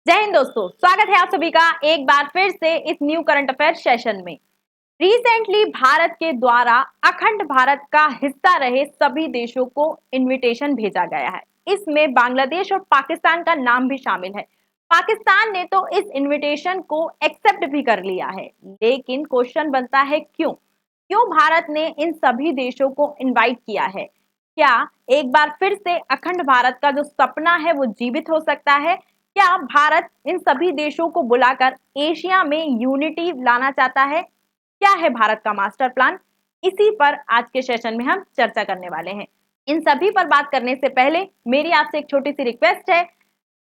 जय हिंद दोस्तों, स्वागत है आप सभी का एक बार फिर से इस न्यू करंट अफेयर सेशन में। रिसेंटली भारत के द्वारा अखंड भारत का हिस्सा रहे सभी देशों को इनविटेशन भेजा गया है। इसमें बांग्लादेश और पाकिस्तान का नाम भी शामिल है। पाकिस्तान ने तो इस इनविटेशन को एक्सेप्ट भी कर लिया है, लेकिन क्वेश्चन बनता है क्यों क्यों भारत ने इन सभी देशों को इनवाइट किया है। क्या एक बार फिर से अखंड भारत का जो सपना है वो जीवित हो सकता है? क्या भारत इन सभी देशों को बुलाकर एशिया में यूनिटी लाना चाहता है? क्या है भारत का मास्टर प्लान? इसी पर आज के सेशन में हम चर्चा करने वाले हैं। इन सभी पर बात करने से पहले मेरी आपसे एक छोटी सी रिक्वेस्ट है,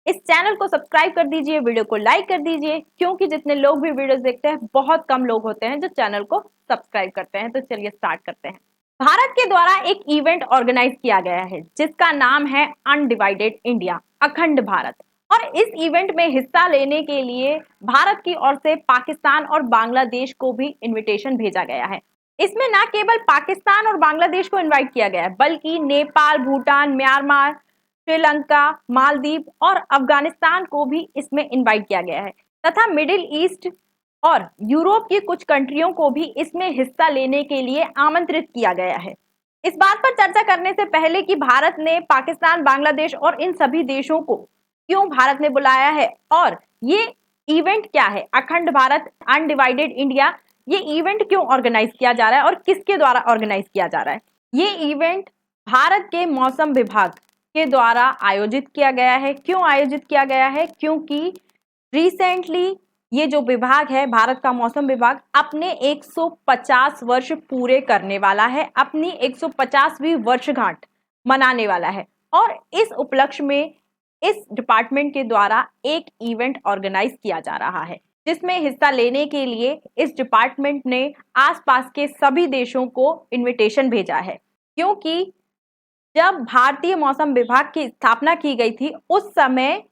इस चैनल को सब्सक्राइब कर दीजिए, वीडियो को लाइक कर दीजिए, क्योंकि जितने लोग भी वीडियोस देखते हैं बहुत कम लोग होते हैं जो चैनल को सब्सक्राइब करते हैं। तो चलिए स्टार्ट करते हैं। भारत के द्वारा एक इवेंट ऑर्गेनाइज किया गया है जिसका नाम है अनडिवाइडेड इंडिया, अखंड भारत। और इस इवेंट में हिस्सा लेने के लिए भारत की ओर से पाकिस्तान और बांग्लादेश को भी इनविटेशन भेजा गया है। इसमें न केवल पाकिस्तान और बांग्लादेश को इनवाइट किया गया है, बल्कि नेपाल, भूटान, म्यांमार, श्रीलंका, मालदीव और अफगानिस्तान को भी इसमें इनवाइट किया गया है तथा मिडिल ईस्ट और यूरोप की कुछ कंट्रियों को भी इसमें हिस्सा लेने के लिए आमंत्रित किया गया है। इस बात पर चर्चा करने से पहले कि भारत ने पाकिस्तान, बांग्लादेश और इन सभी देशों को क्यों भारत ने बुलाया है और ये इवेंट क्या है, अखंड भारत अनडिवाइडेड इंडिया, ये इवेंट क्यों ऑर्गेनाइज किया जा रहा है और किसके द्वारा ऑर्गेनाइज किया जा रहा है। ये इवेंट भारत के मौसम विभाग के द्वारा आयोजित किया गया है। क्यों आयोजित किया गया है? क्योंकि रिसेंटली ये जो विभाग है, भारत का मौसम विभाग, अपने 150 वर्ष पूरे करने वाला है, अपनी 150वीं वर्षगांठ मनाने वाला है। और इस उपलक्ष्य में इस डिपार्टमेंट के द्वारा एक इवेंट ऑर्गेनाइज किया जा रहा है, जिसमें हिस्सा लेने के लिए इस डिपार्टमेंट ने आसपास के सभी देशों को इनविटेशन भेजा है। क्योंकि जब भारतीय मौसम विभाग की स्थापना की गई थी उस समय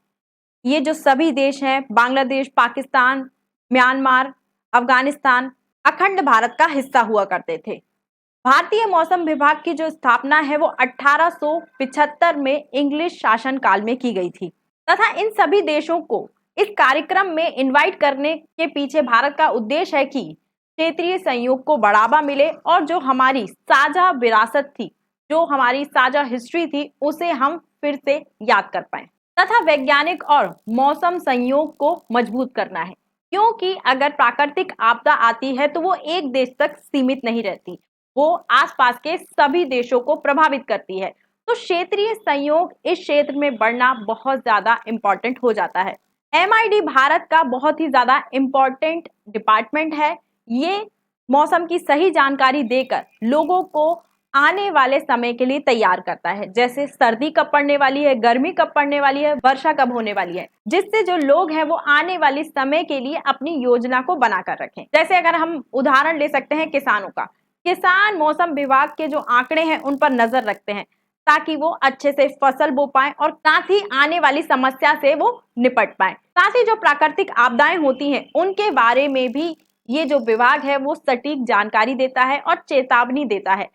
ये जो सभी देश हैं, बांग्लादेश, पाकिस्तान, म्यांमार, अफगानिस्तान, अखंड भारत का हिस्सा हुआ करते थे। भारतीय मौसम विभाग की जो स्थापना है वो 1875 में इंग्लिश शासन काल में की गई थी तथा इन सभी देशों को इस कार्यक्रम में इनवाइट करने के पीछे भारत का उद्देश्य है कि क्षेत्रीय सहयोग को बढ़ावा मिले और जो हमारी साझा विरासत थी, जो हमारी साझा हिस्ट्री थी, उसे हम फिर से याद कर पाए तथा वैज्ञानिक और मौसम संयोग को मजबूत करना है। क्योंकि अगर प्राकृतिक आपदा आती है तो वो एक देश तक सीमित नहीं रहती, वो आसपास के सभी देशों को प्रभावित करती है। तो क्षेत्रीय संयोग इस क्षेत्र में बढ़ना बहुत ज्यादा इंपॉर्टेंट हो जाता है। MID भारत का बहुत ही ज्यादा इंपॉर्टेंट डिपार्टमेंट है। ये मौसम की सही जानकारी देकर लोगों को आने वाले समय के लिए तैयार करता है, जैसे सर्दी कब पड़ने वाली है, गर्मी कब पड़ने वाली है, वर्षा कब होने वाली है, जिससे जो लोग हैं वो आने वाले समय के लिए अपनी योजना को बनाकर रखें। जैसे अगर हम उदाहरण ले सकते हैं किसानों का, किसान मौसम विभाग के जो आंकड़े हैं उन पर नजर रखते हैं ताकि वो अच्छे से फसल बो पाए और साथ ही आने वाली समस्या से वो निपट पाए। साथ ही जो प्राकृतिक आपदाएं होती हैं उनके बारे में भी ये जो विभाग है वो सटीक जानकारी देता है और चेतावनी देता है,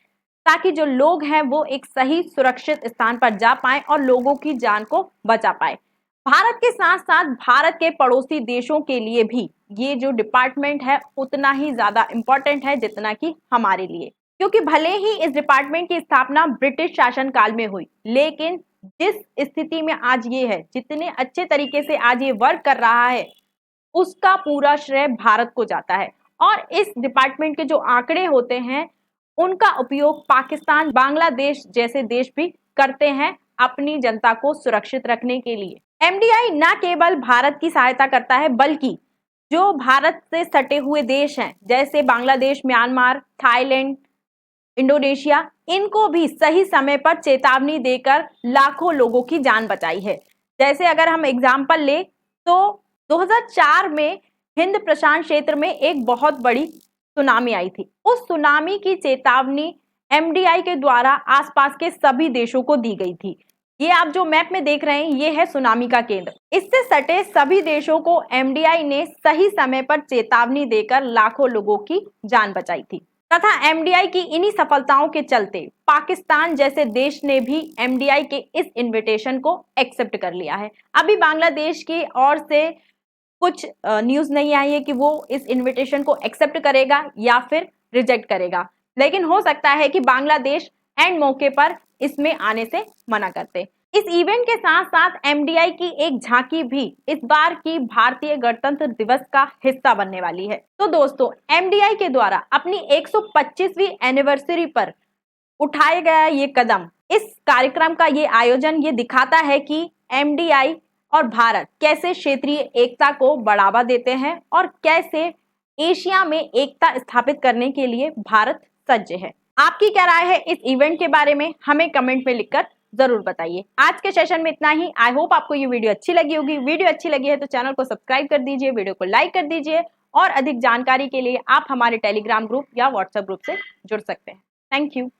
ताकि जो लोग हैं वो एक सही सुरक्षित स्थान पर जा पाए और लोगों की जान को बचा पाए। भारत के साथ साथ भारत के पड़ोसी देशों के लिए भी ये जो डिपार्टमेंट है उतना ही ज्यादा इंपॉर्टेंट है जितना कि हमारे लिए। क्योंकि भले ही इस डिपार्टमेंट की स्थापना ब्रिटिश शासन काल में हुई, लेकिन जिस स्थिति में आज ये है, जितने अच्छे तरीके से आज ये वर्क कर रहा है, उसका पूरा श्रेय भारत को जाता है। और इस डिपार्टमेंट के जो आंकड़े होते हैं उनका उपयोग पाकिस्तान, बांग्लादेश जैसे देश भी करते हैं अपनी जनता को सुरक्षित रखने के लिए। MDI न केवल भारत की सहायता करता है, बल्कि जो भारत से सटे हुए देश हैं जैसे बांग्लादेश, म्यांमार, थाईलैंड, इंडोनेशिया, इनको भी सही समय पर चेतावनी देकर लाखों लोगों की जान बचाई है। जैसे अगर हम एग्जाम्पल ले तो 2004 में हिंद प्रशांत क्षेत्र में एक बहुत बड़ी सुनामी आई थी। उस सुनामी की चेतावनी MDI के द्वारा आसपास के सभी देशों को दी गई थी। ये आप जो मैप में देख रहे हैं ये है सुनामी का केंद्र। इससे सटे सभी देशों को MDI ने सही समय पर चेतावनी देकर लाखों लोगों की जान बचाई थी तथा एमडीआई की इन्हीं सफलताओं के चलते पाकिस्तान जैसे देश ने भी एमडीआई के इस इनविटेशन को एक्सेप्ट कर लिया है। अभी बांग्लादेश की ओर से कुछ न्यूज नहीं आई है कि वो इस इनविटेशन को एक्सेप्ट करेगा या फिर रिजेक्ट करेगा, लेकिन हो सकता है कि बांग्लादेश एंड मौके पर इसमें आने से मना करते। इस इवेंट के साथ साथ एमडीआई की एक झांकी भी इस बार की भारतीय गणतंत्र दिवस का हिस्सा बनने वाली है। तो दोस्तों, एमडीआई के द्वारा अपनी 125वीं एनिवर्सरी पर उठाया गया ये कदम, इस कार्यक्रम का ये आयोजन ये दिखाता है कि एमडीआई और भारत कैसे क्षेत्रीय एकता को बढ़ावा देते हैं और कैसे एशिया में एकता स्थापित करने के लिए भारत सज्ज है। आपकी क्या राय है इस इवेंट के बारे में, हमें कमेंट में लिखकर जरूर बताइए। आज के सेशन में इतना ही। आई होप आपको ये वीडियो अच्छी लगी होगी। वीडियो अच्छी लगी है तो चैनल को सब्सक्राइब कर दीजिए, वीडियो को लाइक कर दीजिए और अधिक जानकारी के लिए आप हमारे टेलीग्राम ग्रुप या व्हाट्सएप ग्रुप से जुड़ सकते हैं। Thank you.